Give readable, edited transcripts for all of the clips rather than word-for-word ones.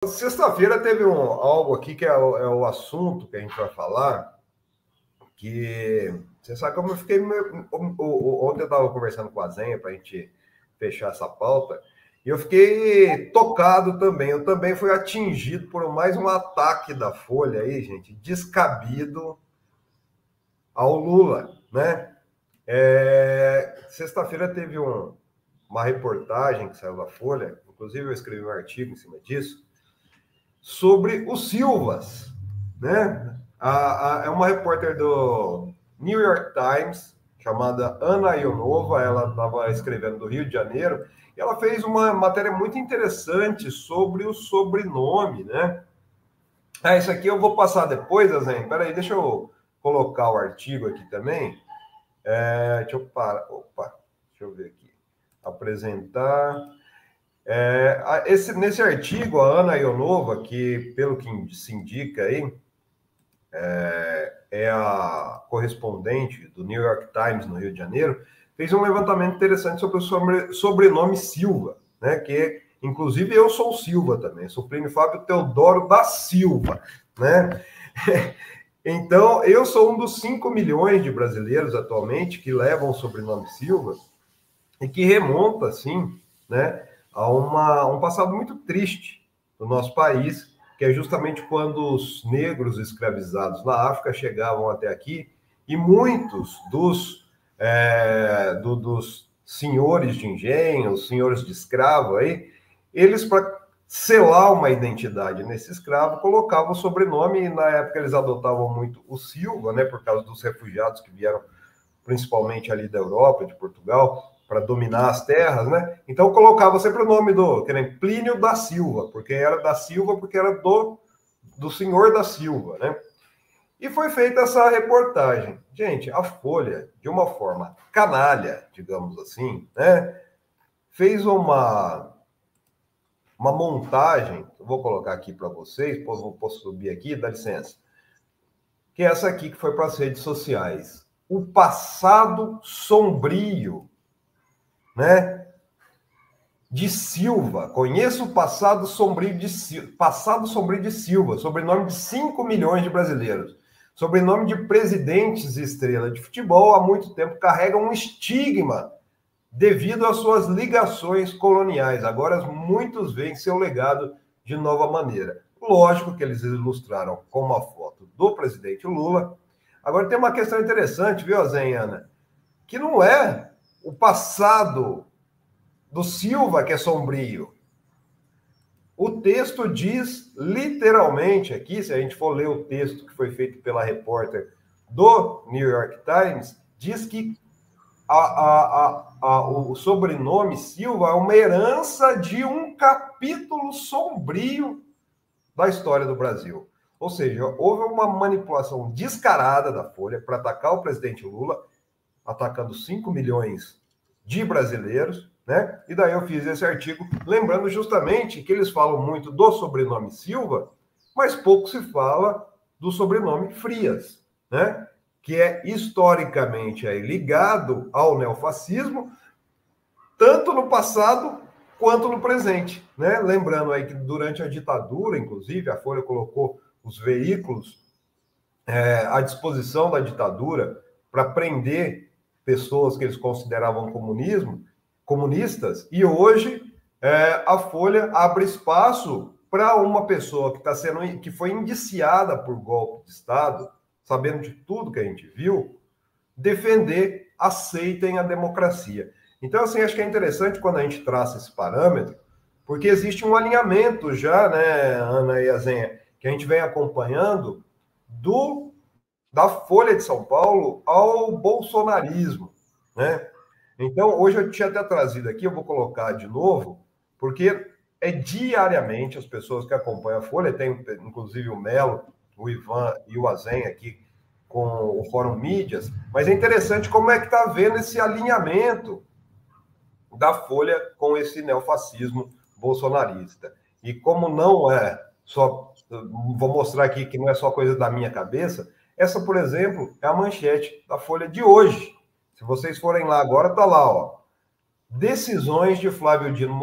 Sexta-feira teve algo aqui que é o assunto que a gente vai falar, que você sabe como eu fiquei. Ontem eu estava conversando com a Zenha para a gente fechar essa pauta, e eu fiquei tocado também. Eu também fui atingido por mais um ataque da Folha aí, gente, descabido ao Lula, né? Sexta-feira teve uma reportagem que saiu da Folha, inclusive eu escrevi um artigo em cima disso, sobre os Silvas, né? É uma repórter do New York Times, chamada Ana Ionova, ela estava escrevendo do Rio de Janeiro, e ela fez uma matéria muito interessante sobre o sobrenome, né? Isso aqui eu vou passar depois, Azen. Peraí, deixa eu colocar o artigo aqui também. Deixa eu parar. Opa, deixa eu ver aqui. Apresentar. Nesse artigo, a Ana Ionova, que pelo que se indica aí, é a correspondente do New York Times no Rio de Janeiro, fez um levantamento interessante sobre o sobrenome Silva, né? Que inclusive eu sou Silva também, sou Plínio Fábio Teodoro da Silva, né? Então, eu sou um dos 5 milhões de brasileiros atualmente que levam o sobrenome Silva e que remonta, assim, né, a um passado muito triste do nosso país, que é justamente quando os negros escravizados na África chegavam até aqui e muitos dos senhores de engenho, os senhores de escravo aí, eles, para selar uma identidade nesse escravo, colocavam o sobrenome, e na época eles adotavam muito o Silva, né, por causa dos refugiados que vieram principalmente ali da Europa, de Portugal, para dominar as terras, né? Então colocava sempre o nome do Plínio da Silva, porque era da Silva, porque era do senhor da Silva, né? E foi feita essa reportagem. Gente, a Folha, de uma forma canalha, digamos assim, né, fez uma montagem, eu vou colocar aqui para vocês, posso subir aqui, dá licença, que é essa aqui que foi para as redes sociais. O passado sombrio, né, de Silva. Conheço o passado sombrio de Silva, sobrenome de 5 milhões de brasileiros. Sobrenome de presidentes e estrela de futebol há muito tempo carrega um estigma devido às suas ligações coloniais. Agora muitos veem seu legado de nova maneira. Lógico que eles ilustraram com uma foto do presidente Lula. Agora tem uma questão interessante, viu, Zenhana? Que não é o passado do Silva que é sombrio. O texto diz literalmente aqui, se a gente for ler o texto que foi feito pela repórter do New York Times, diz que o sobrenome Silva é uma herança de um capítulo sombrio da história do Brasil. Ou seja, houve uma manipulação descarada da Folha para atacar o presidente Lula, atacando 5 milhões de brasileiros, né? E daí eu fiz esse artigo, lembrando justamente que eles falam muito do sobrenome Silva, mas pouco se fala do sobrenome Frias, né? Que é historicamente aí ligado ao neofascismo, tanto no passado quanto no presente, né? Lembrando aí que durante a ditadura, inclusive, a Folha colocou os veículos à disposição da ditadura para prender pessoas que eles consideravam comunistas, e hoje a Folha abre espaço para uma pessoa que foi indiciada por golpe de Estado, sabendo de tudo que a gente viu, defender, aceitem a democracia. Então, assim, acho que é interessante quando a gente traça esse parâmetro, porque existe um alinhamento já, né, Ana e Azenha, que a gente vem acompanhando da Folha de São Paulo ao bolsonarismo, né? Então, hoje eu tinha até trazido aqui, eu vou colocar de novo, porque é diariamente as pessoas que acompanham a Folha, tem inclusive o Melo, o Ivan e o Azen aqui com o Fórum Mídias, mas é interessante como é que está vendo esse alinhamento da Folha com esse neofascismo bolsonarista. E como não é só, vou mostrar aqui que não é só coisa da minha cabeça, essa, por exemplo, é a manchete da Folha de hoje. Se vocês forem lá agora, está lá, ó. Decisões de Flávio Dino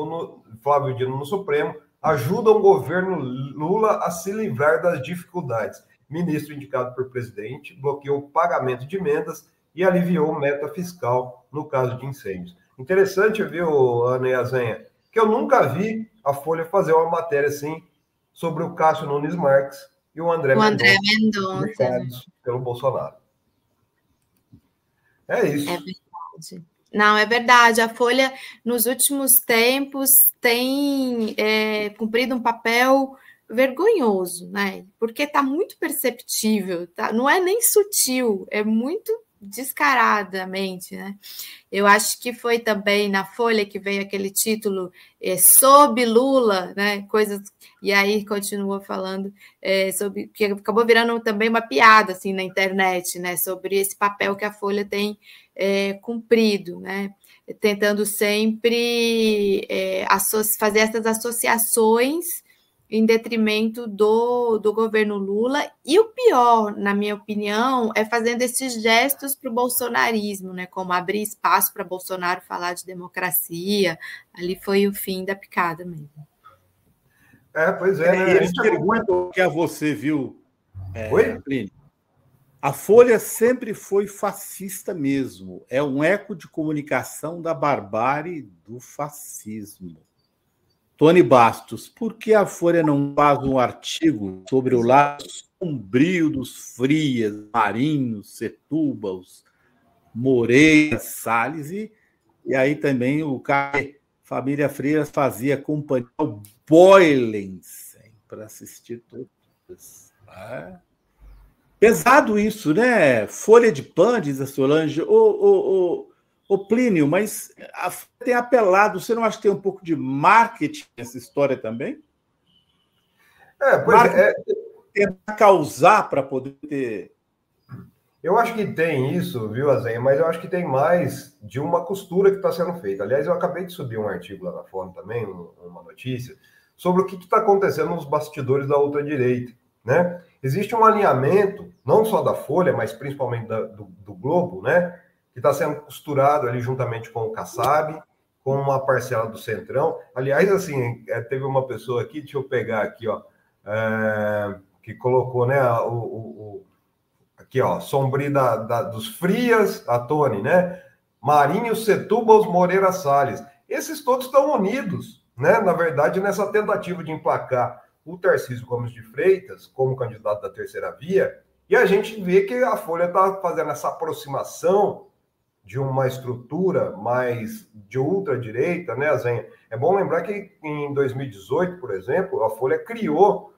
no Supremo ajudam o governo Lula a se livrar das dificuldades. Ministro indicado por presidente bloqueou o pagamento de emendas e aliviou meta fiscal no caso de incêndios. Interessante, viu, Ana e Azenha, que eu nunca vi a Folha fazer uma matéria assim sobre o Cássio Nunes Marques e o André Mendonça pelo Bolsonaro. É isso. É verdade. Não, é verdade. A Folha, nos últimos tempos, tem cumprido um papel vergonhoso, né? Porque está muito perceptível, tá? Não é nem sutil, é muito descaradamente, né? Eu acho que foi também na Folha que veio aquele título sob Lula, né? Coisas, e aí continua falando sobre, que acabou virando também uma piada assim na internet, né? Sobre esse papel que a Folha tem cumprido, né? Tentando sempre fazer essas associações em detrimento do governo Lula, e o pior, na minha opinião, é fazendo esses gestos para o bolsonarismo, né? Como abrir espaço para Bolsonaro falar de democracia. Ali foi o fim da picada mesmo. Pois é, né? Eles perguntam que a você, viu, Oi? Plínio? A Folha sempre foi fascista mesmo. É um eco de comunicação da barbárie do fascismo. Tony Bastos, por que a Folha não faz um artigo sobre o lado sombrio dos Frias, Marinhos, Setúbalos, Moreira, Salles, e aí também o cara, família Frias fazia companhia ao Boylensen para assistir todos. Pesado isso, né? Folha de Pan, diz a Solange. Ô Plínio, mas a Folha tem apelado, você não acha que tem um pouco de marketing nessa história também? Tentar causar para poder ter... Eu acho que tem isso, viu, Azenha? Mas eu acho que tem mais de uma costura que está sendo feita. Aliás, eu acabei de subir um artigo lá na Fórum também, uma notícia, sobre o que está acontecendo nos bastidores da ultradireita, né? Existe um alinhamento, não só da Folha, mas principalmente do Globo, né? Que está sendo costurado ali juntamente com o Kassab, com uma parcela do Centrão. Aliás, assim, teve uma pessoa aqui, deixa eu pegar aqui, ó, que colocou, né, aqui, ó, sombrio dos Frias, a Tony, né? Marinho, Setúbal, Moreira Salles. Esses todos estão unidos, né? Na verdade, nessa tentativa de emplacar o Tarcísio Gomes de Freitas como candidato da terceira via, e a gente vê que a Folha está fazendo essa aproximação de uma estrutura mais de ultradireita, né, Zenha? É bom lembrar que em 2018, por exemplo, a Folha criou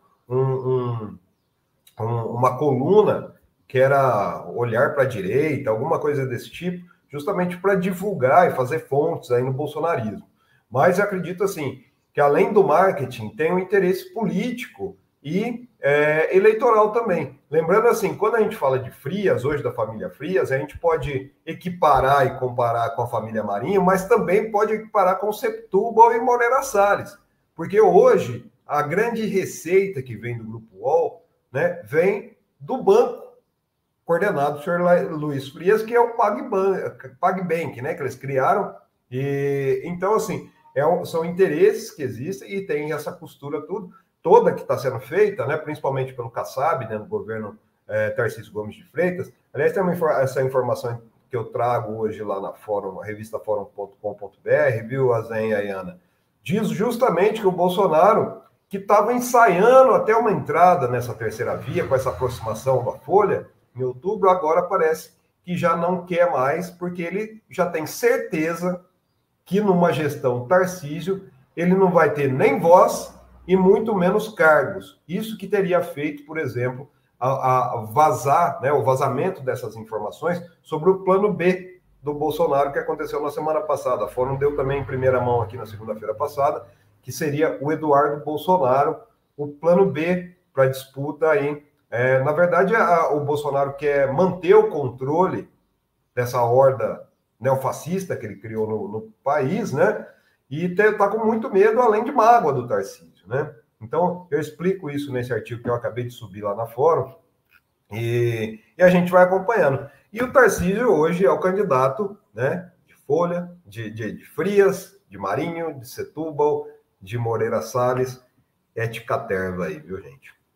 uma coluna que era olhar para a direita, alguma coisa desse tipo, justamente para divulgar e fazer fontes aí no bolsonarismo. Mas eu acredito, assim, que além do marketing, tem um interesse político e eleitoral também. Lembrando, assim, quando a gente fala de Frias, hoje da família Frias, a gente pode equiparar e comparar com a família Marinho, mas também pode equiparar com Setúbal e Moreira Salles, porque hoje a grande receita que vem do Grupo UOL, né, vem do banco coordenado do senhor Luiz Frias, que é o PagBank, né, que eles criaram. E então, assim, são interesses que existem e tem essa costura toda que está sendo feita, né, principalmente pelo Kassab, né, no governo Tarcísio Gomes de Freitas. Aliás, tem essa informação que eu trago hoje lá na Fórum, a revista fórum.com.br, viu, Azenha e Ana? Diz justamente que o Bolsonaro, que estava ensaiando até uma entrada nessa terceira via, com essa aproximação da Folha, em outubro, agora parece que já não quer mais, porque ele já tem certeza que numa gestão Tarcísio, ele não vai ter nem voz e muito menos cargos. Isso que teria feito, por exemplo, a vazar, né, o vazamento dessas informações sobre o plano B do Bolsonaro, que aconteceu na semana passada. A Fórum deu também em primeira mão aqui na segunda-feira passada, que seria o Eduardo Bolsonaro, o plano B para a disputa aí. Na verdade, o Bolsonaro quer manter o controle dessa horda neofascista que ele criou no país, né? E está com muito medo, além de mágoa do Tarcísio, né? Então, eu explico isso nesse artigo que eu acabei de subir lá na Fórum, e a gente vai acompanhando. E o Tarcísio hoje é o candidato, né, de Folha, de Frias, de Marinho, de Setúbal, de Moreira Salles, ética terva aí, viu, gente?